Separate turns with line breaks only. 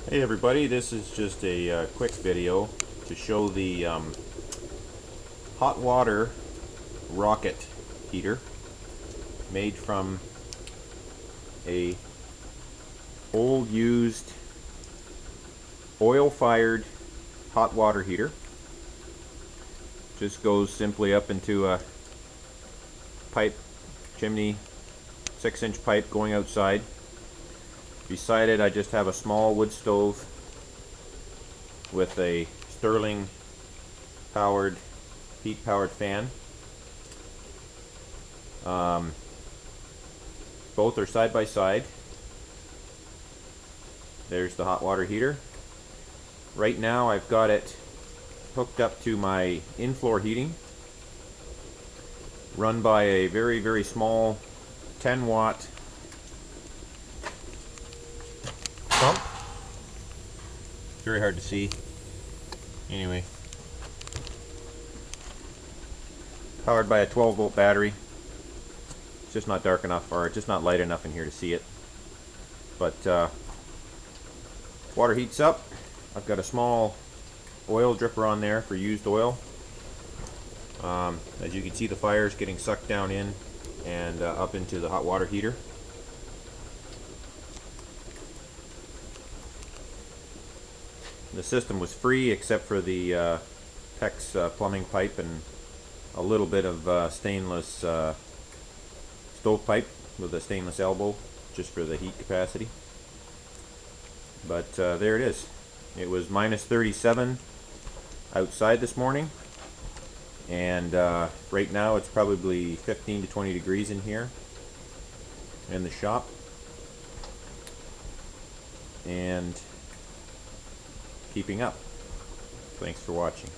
Hey everybody, this is just a quick video to show the hot water rocket heater made from a old used oil fired hot water heater. Just goes simply up into a pipe, chimney, 6-inch pipe going outside. Beside it I just have a small wood stove with a Stirling powered, heat powered fan. Both are side by side. There's the hot water heater. Right now I've got it hooked up to my in-floor heating, run by a very small 10-watt pump. It's very hard to see. Anyway, powered by a 12-volt battery. It's just not dark enough, or just not light enough in here to see it. But water heats up. I've got a small oil dripper on there for used oil. As you can see, the fire is getting sucked down in and up into the hot water heater. The system was free except for the PEX plumbing pipe and a little bit of stainless stovepipe with a stainless elbow just for the heat capacity. But there it is. It was minus 37 outside this morning, and right now it's probably 15 to 20 degrees in here in the shop. And keeping up. Thanks for watching.